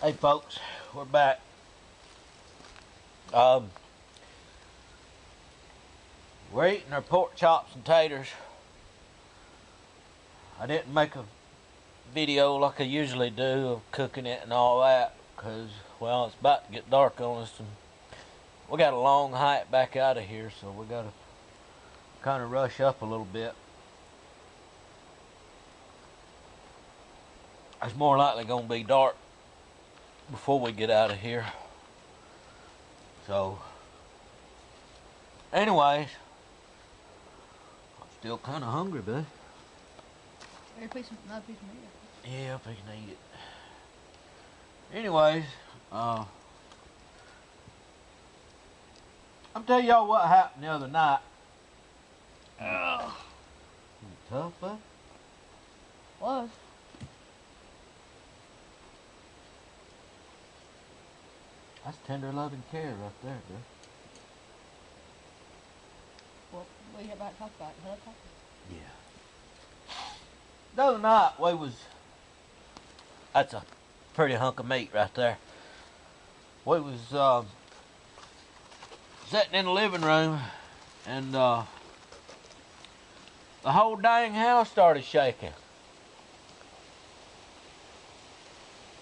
Hey folks, we're back. We're eating our pork chops and taters. I didn't make a video like I usually do of cooking it and all that because, well, it's about to get dark on us and we got a long hike back out of here, so we got to kind of rush up a little bit. It's more likely going to be dark before we get out of here. So, anyways, I'm still kind of hungry, bud. Another piece of meat. Yeah, if I can eat it. Anyways, I'm telling y'all what happened the other night. Tough, bud? Was. That's tender loving care right there, bud. Well, we have about to talk about it. Yeah. The other night that's a pretty hunk of meat right there. We was sitting in the living room and the whole dang house started shaking.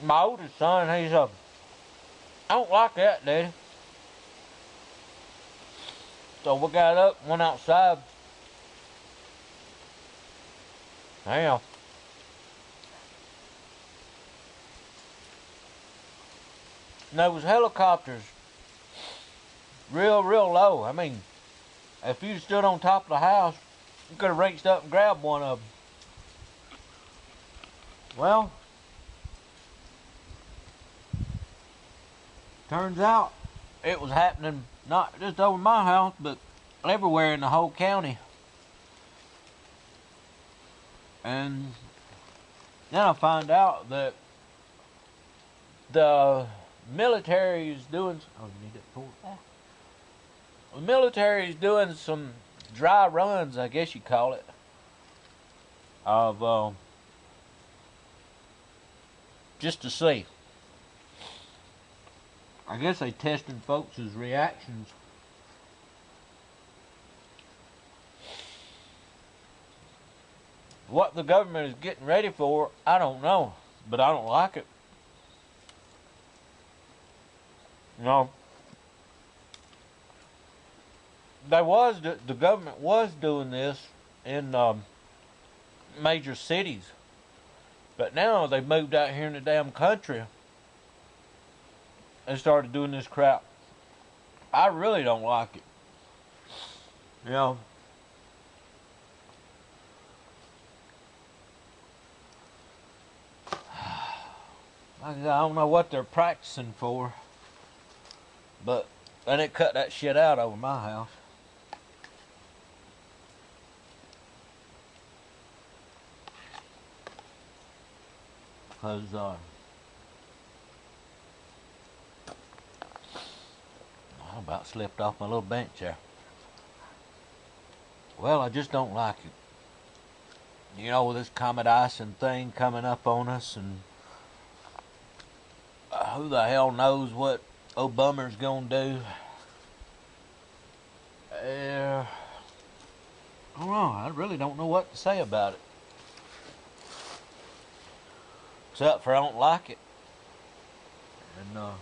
My oldest son, he's I don't like that, Daddy. So we got up, went outside. Damn. And there was helicopters real low. I mean, if you stood on top of the house, you could have reached up and grabbed one of them. Well, turns out it was happening not just over my house, but everywhere in the whole county. And then I find out that the military is doing... Oh, you need that pork? Yeah. The military is doing some dry runs, I guess you call it, of just to see. I guess they testing folks' reactions. What the government is getting ready for, I don't know, but I don't like it. You know, the government was doing this in major cities, but now they've moved out here in the damn country and started doing this crap. I really don't like it. You know, I don't know what they're practicing for, but they didn't cut that shit out over my house. Because, I about slipped off my little bench there. Well, I just don't like it. You know, with this comet icing thing coming up on us, and who the hell knows what old Bummer's gonna do. I don't know. I really don't know what to say about it. Except for I don't like it. And,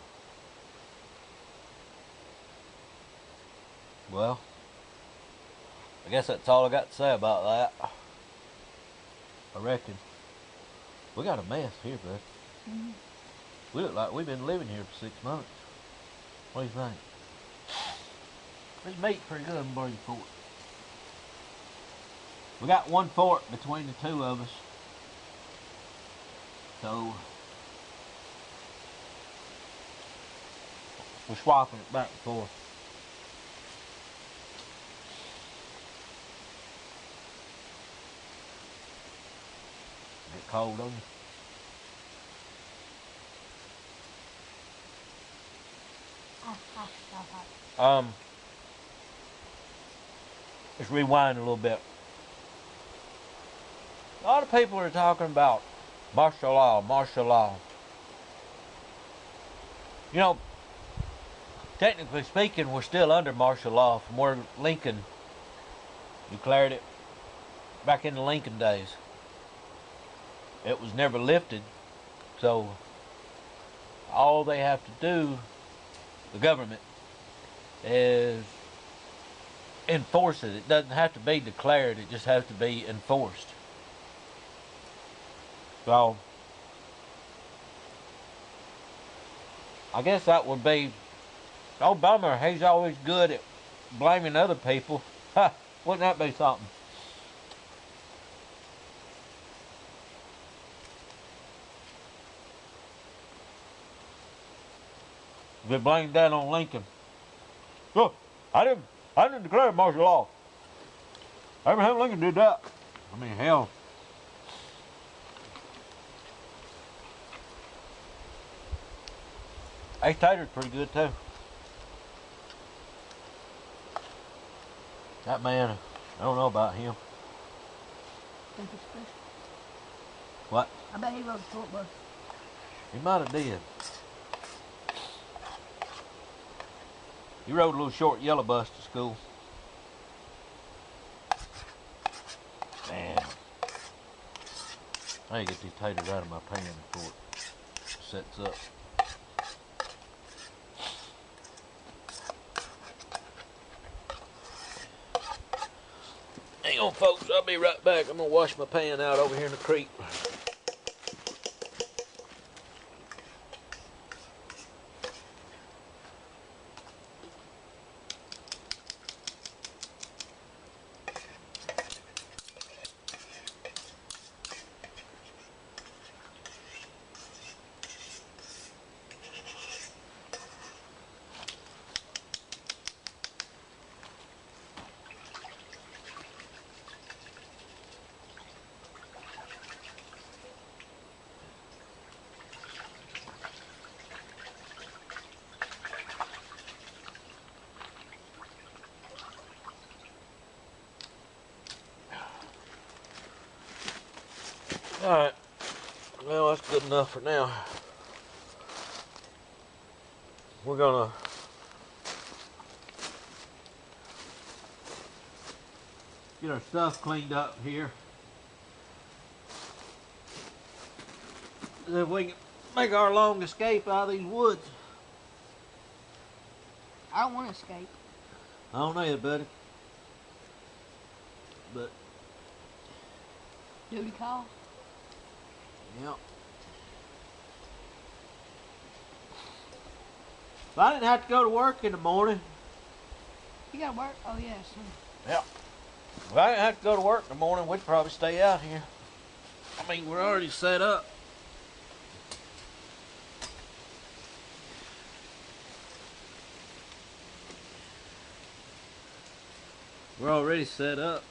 well, I guess that's all I got to say about that. I reckon. We got a mess here, bud. Mm-hmm. We look like we've been living here for 6 months. What do you think? This meat's pretty good. I'm gonna borrow your fork. We got one fork between the two of us. So we're swapping it back and forth. Get cold on you. Let's rewind a little bit. A lot of people are talking about martial law, martial law. You know, technically speaking, we're still under martial law from where Lincoln declared it back in the Lincoln days. It was never lifted, so all they have to do, the government, is enforce it. It doesn't have to be declared, it just has to be enforced. So I guess that would be Obama. He's always good at blaming other people. Ha! Wouldn't that be something? They blamed that on Lincoln. Look, I didn't declare martial law. Abraham Lincoln did that. I mean, hell. Ace Tater's pretty good too. That man, I don't know about him. Think it's fish. What? I bet he rode a short bus. He might have did. He rode a little short yellow bus to school. Man. I need to get these taters out of my pan before it sets up. Hang on, folks. I'll be right back. I'm going to wash my pan out over here in the creek. Alright, well that's good enough for now. We're gonna get our stuff cleaned up here. Then we can make our long escape out of these woods. I don't want to escape. I don't know you, buddy. But Duty call. yeah. If I didn't have to go to work in the morning. You gotta work? Oh, yes. Yeah. If I didn't have to go to work in the morning, we'd probably stay out here. I mean, we're already set up. We're already set up.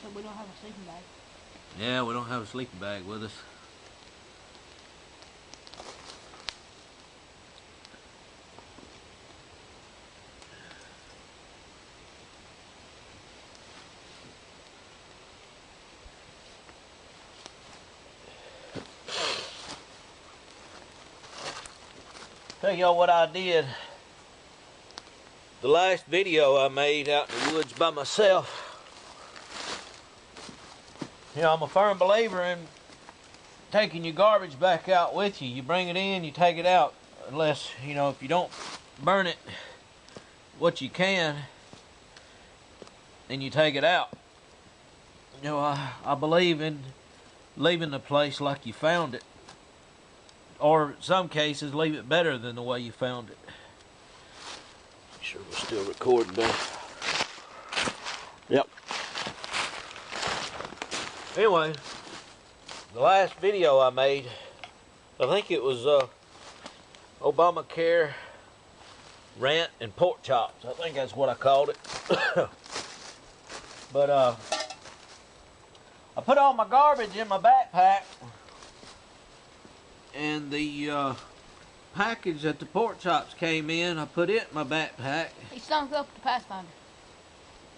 So we don't have a sleeping bag. Yeah, we don't have a sleeping bag with us. Tell y'all what I did. The last video I made out in the woods by myself. You know, I'm a firm believer in taking your garbage back out with you. You bring it in, you take it out. Unless, you know, if you don't burn it what you can, then you take it out. You know, I believe in leaving the place like you found it. Or in some cases, leave it better than the way you found it. Make sure we're still recording there. Yep. Anyway, the last video I made, I think it was Obamacare rant and pork chops. I think that's what I called it. But I put all my garbage in my backpack, and the package that the pork chops came in, I put it in my backpack. He stunk up the Pathfinder.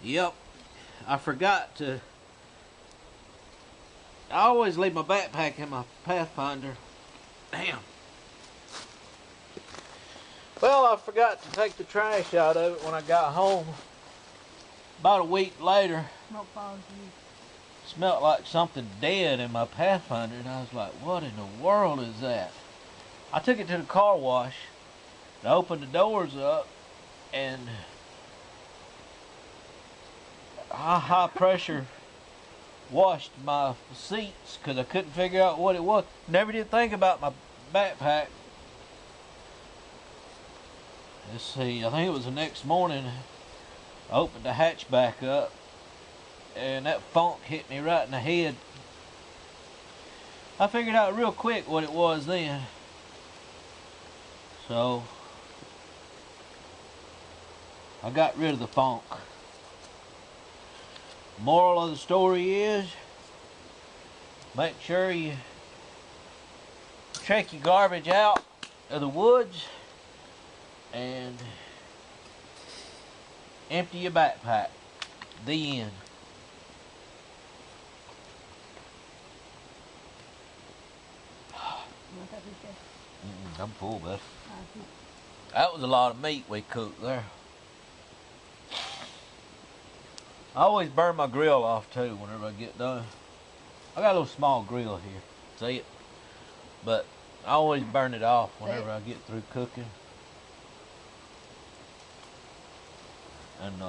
Yep. I forgot to. I always leave my backpack in my Pathfinder. Damn. Well, I forgot to take the trash out of it when I got home. About a week later, Smoke follows you. smelled like something dead in my Pathfinder, and I was like, what in the world is that? I took it to the car wash, and I opened the doors up, and high pressure washed my seats because I couldn't figure out what it was. Never did think about my backpack. Let's see, I think it was the next morning, I opened the hatch back up, and that funk hit me right in the head. I figured out real quick what it was then. So I got rid of the funk. Moral of the story is, make sure you check your garbage out of the woods and empty your backpack. The end. You want that fish? I'm full, bud. Alright. That was a lot of meat we cooked there. I always burn my grill off too whenever I get done. I got a little small grill here. See it? But I always burn it off whenever I get through cooking. And